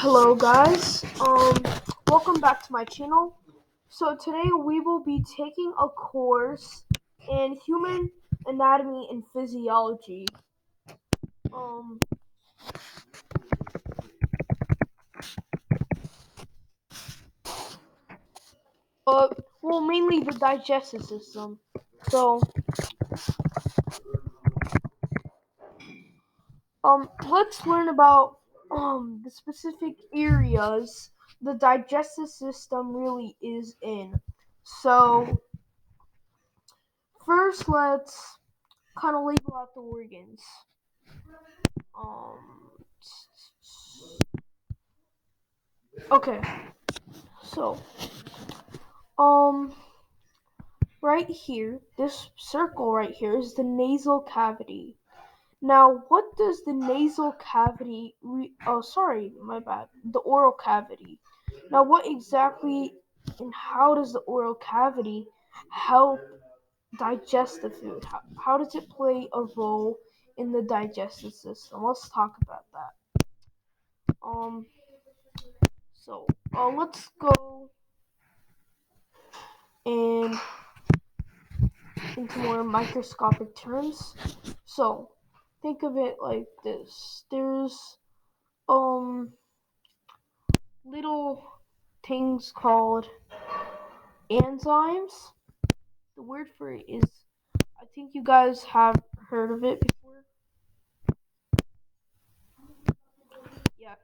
Hello guys, welcome back to my channel. So today we will be taking a course in human anatomy and physiology. Um, uh, mainly the digestive system. So, let's learn about the specific areas the digestive system really is in. So, first let's kind of label out the organs. Um, okay, so um, right here, this circle right here is the nasal cavity. Now, what does the nasal cavity? Oh, sorry, my bad. The oral cavity. Now, what exactly and how does the oral cavity help digest the food? How does it play a role in the digestive system? Let's talk about that. Um, so let's go and into more microscopic terms. So think of it like this. There's little things called enzymes. The word for it is, I think you guys have heard of it before. Yeah,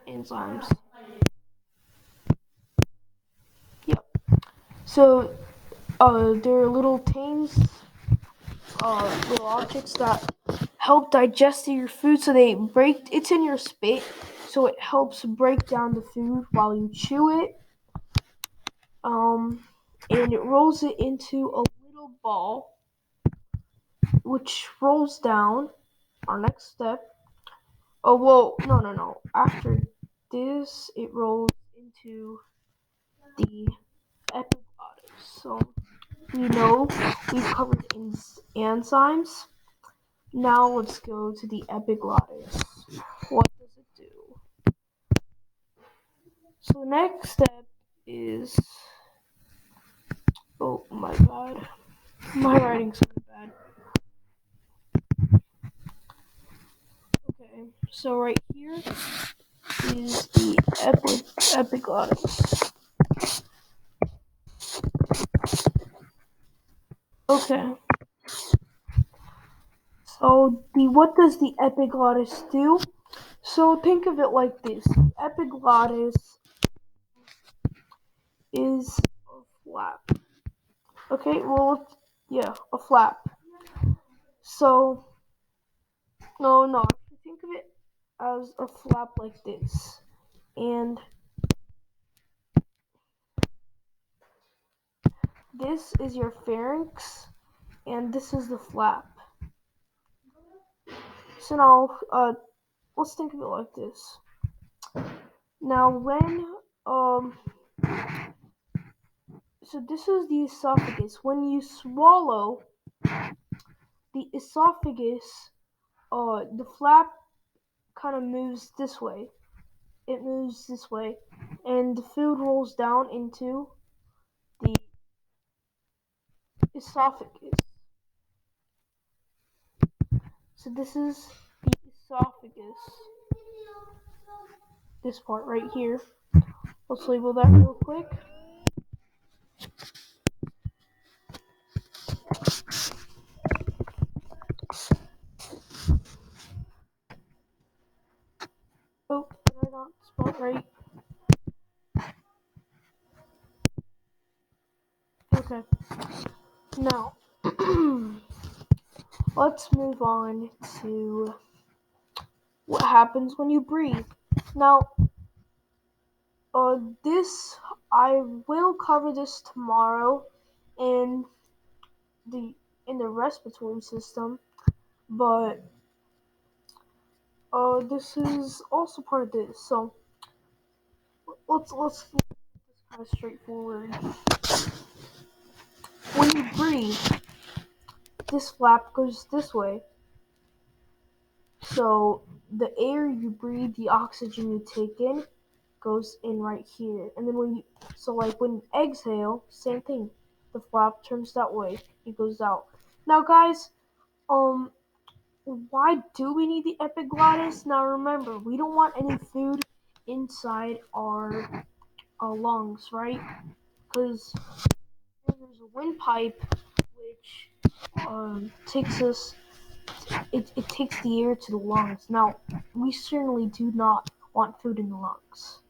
enzymes. Yep. So there are little things, little objects that help digest your food. So they break. It's in your spit, so it helps break down the food while you chew it. Um, and it rolls it into a little ball, which rolls down. Our next step. Oh well, no. After this, it rolls into the epiglottis. So we know we've covered enzymes. Now let's go to the epiglottis. What does it do? So the next step is. Oh my god, my writing's so bad. Okay, so right here is the epiglottis. Okay, so the what does the epiglottis do? So think of it like this: the epiglottis is a flap. Okay, well, yeah, a flap. So no, actually think of it as a flap like this, and this is your pharynx, and this is the flap. So now, let's think of it like this. Now, um, so this is the esophagus. When you swallow, the esophagus, the flap kind of moves this way. It moves this way, and the food rolls down into the esophagus. So this is the esophagus. This part right here. Let's label that real quick. Oh, did I not spell it right? Okay. Now, let's move on to what happens when you breathe. Now, this I will cover this tomorrow in the respiratory system, but this is also part of this. So let's keep this kind of straightforward. When you breathe, this flap goes this way. So the air you breathe, the oxygen you take in, goes in right here. And then when exhale, same thing. The flap turns that way. It goes out. Now, guys, um, why do we need the epiglottis? Now, remember, we don't want any food inside our lungs, right? Because there's a windpipe which takes us it takes the air to the lungs. Now, we certainly do not want food in the lungs.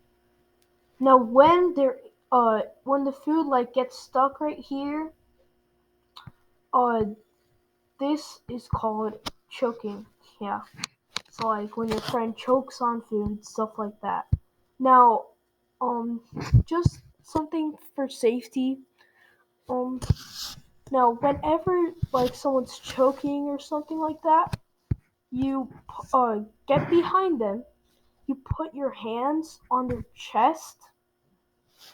Now, when the food like gets stuck right here, uh this is called choking. Yeah. So like when your friend chokes on food, stuff like that. Now, um just something for safety. Um Now, whenever like someone's choking or something like that, you get behind them. You put your hands on their chest,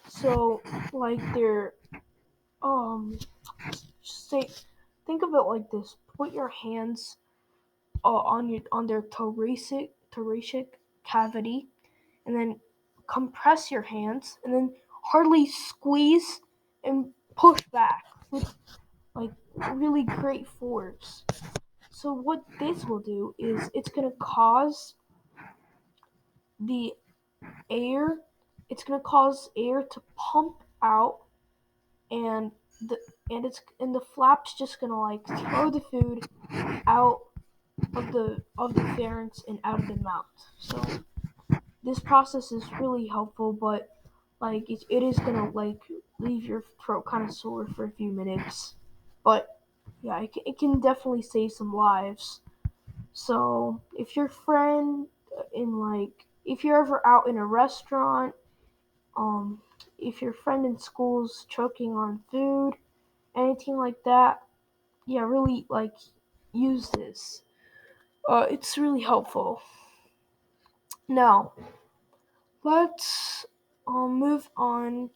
so like they're say think of it like this: put your hands on their thoracic cavity, and then compress your hands, and then hardly squeeze and push back with like really great force. So what this will do is it's gonna cause the air. It's gonna cause air to pump out, and the and the flap's just gonna like throw the food out of the pharynx and out of the mouth. So this process is really helpful, but like it is gonna like leave your throat kind of sore for a few minutes. But yeah, it can definitely save some lives. So if your friend if you're ever out in a restaurant, um, if your friend in school's choking on food, anything like that, yeah, really like use this. It's really helpful. Now let's move on.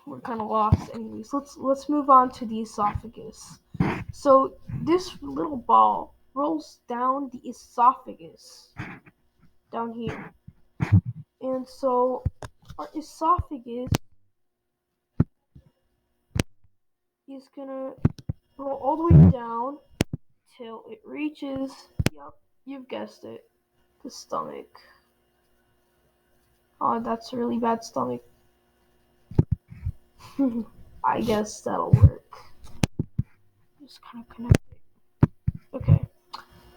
We're kind of lost. Anyways, let's move on to the esophagus. So this little ball rolls down the esophagus down here. And so our esophagus is gonna roll all the way down till it reaches, yep, you've guessed it, the stomach. Oh, that's a really bad stomach. I guess that'll work. Just kind of connect it. Okay.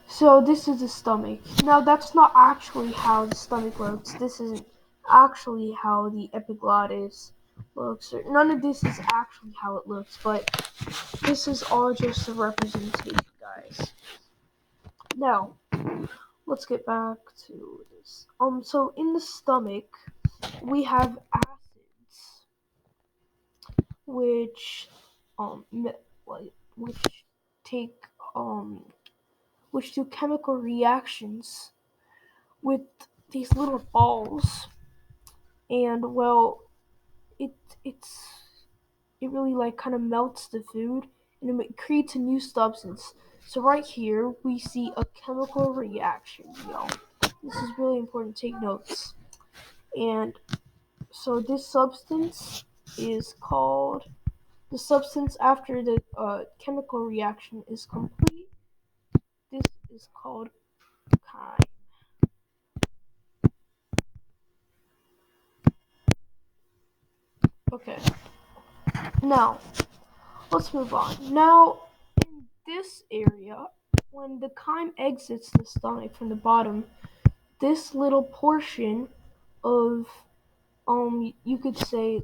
So this is the stomach. Now that's not actually how the stomach works. This isn't actually how the epiglottis looks. None of this is actually how it looks, but this is all just a representation, guys. Now, let's get back to this. So in the stomach, we have acids, which, which take, which do chemical reactions with these little balls, and well, it it's it really like kind of melts the food and it creates a new substance. So right here we see a chemical reaction, y'all. This is really important. Take notes. And so this substance is called the substance after the chemical reaction is complete. This is called chyme. Okay. Now let's move on. Now in this area, when the chyme exits the stomach from the bottom, this little portion of you could say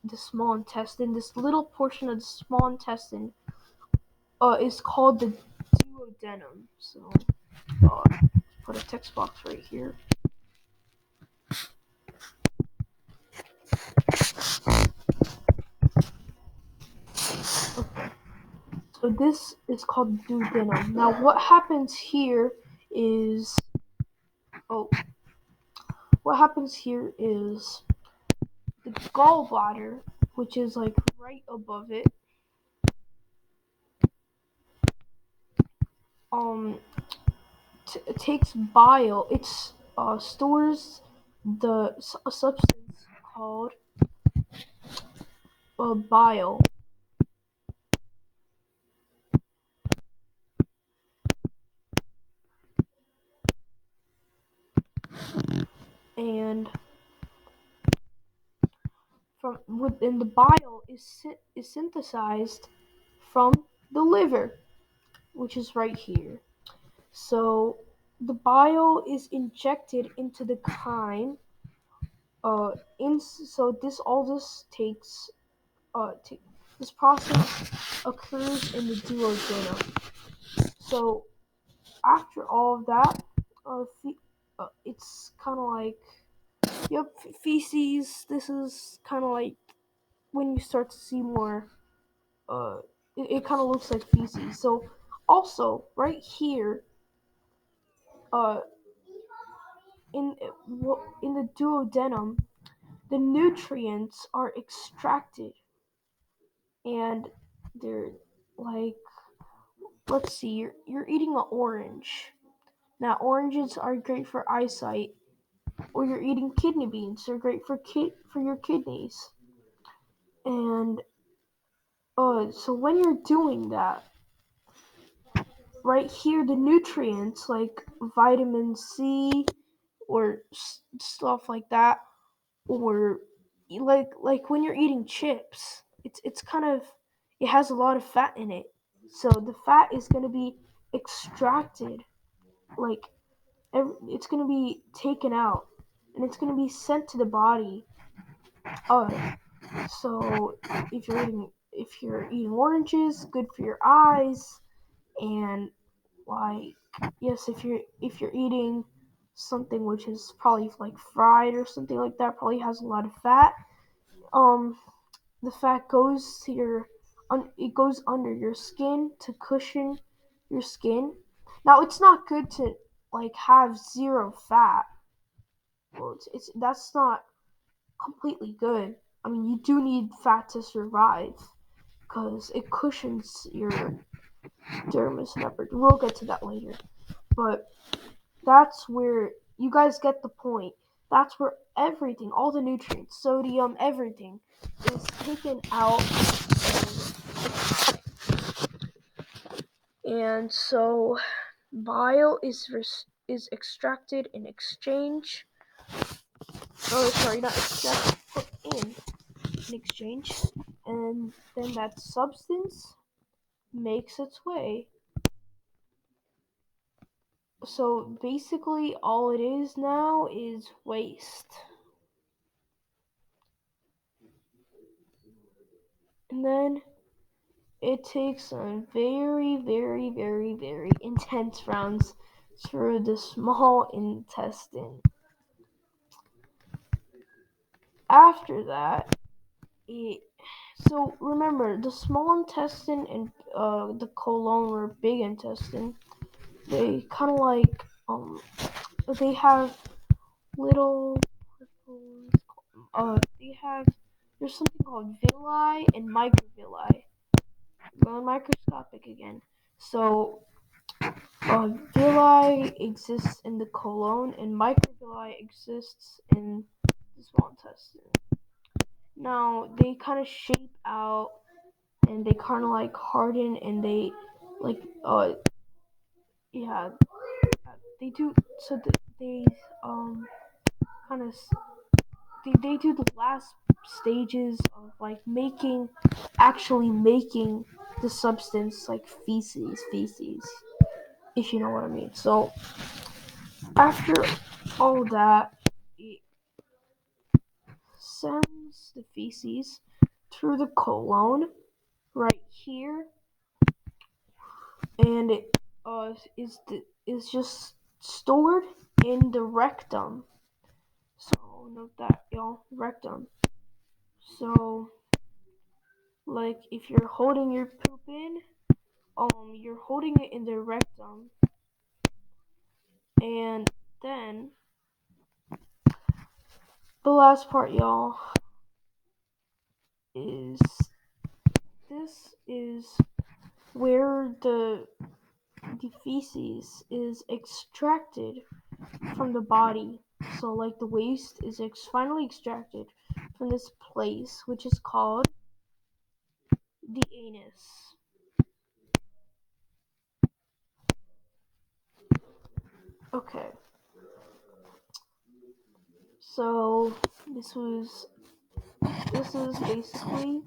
the small intestine, this little portion of the small intestine is called the duodenum. So put a text box right here. Okay. So this is called duodenum. Now what happens here is oh what happens here is the gallbladder, which is like right above it, um takes bile. stores a substance called bile, and from within the bile is synthesized from the liver, which is right here. So the bile is injected into the chyme. So this takes t- this process occurs in the duodenum. So after all of that, it's kind of like yep, feces. This is kind of like when you start to see more. Uh, it kind of looks like feces. So also right here, uh, in in the duodenum, the nutrients are extracted, and they're like, let's see, you're eating an orange. Now oranges are great for eyesight, or you're eating kidney beans. They're great for your kidneys. And so when you're doing that, right here, the nutrients like vitamin C or stuff like that, or like when you're eating chips, it's kind of it has a lot of fat in it. So the fat is going to be extracted, like it's going to be taken out, and it's going to be sent to the body. Uh, so if you're eating oranges, good for your eyes, and like yes, if you're eating something which is probably like fried or something like that, probably has a lot of fat. Um, the fat goes to it goes under your skin to cushion your skin. Now it's not good to like have zero fat. Well, it's that's not completely good. I mean, you do need fat to survive because it cushions your dermis and everything. We'll get to that later. But that's where you guys get the point. That's where everything, all the nutrients, sodium, everything, is taken out. And so bile is extracted in exchange. Oh, sorry, not extracted, put in exchange, and then that substance makes its way. So basically, all it is now is waste. And then it takes some very, very, very, very intense rounds through the small intestine. After that, it so remember the small intestine and the colon or big intestine, they kind of like they have little they have there's something called villi and microvilli. Going microscopic again. So villi exists in the colon and microvilli exists in the small intestine. Now they kind of shape out and they kind of like harden and they like yeah they do so they kind of they do the last stages of like actually making the substance like feces, if you know what I mean. So after all that, it sends the feces through the colon right here, and it is just stored in the rectum. So note that, y'all, rectum. So like if you're holding your poop in, you're holding it in the rectum, and then the last part, y'all, is this is where the feces is extracted from the body. So, like the waste is finally extracted from this place, which is called the anus. Okay, so this is basically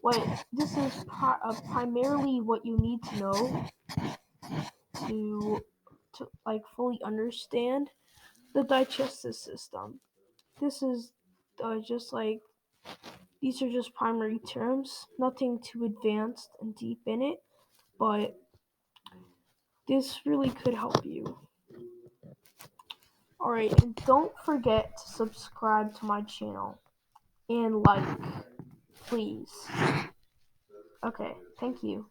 what this is primarily what you need to know to like fully understand the digestive system. This is just like these are just primary terms, nothing too advanced and deep in it, but this really could help you. Alright, and don't forget to subscribe to my channel and like, please. Okay, thank you.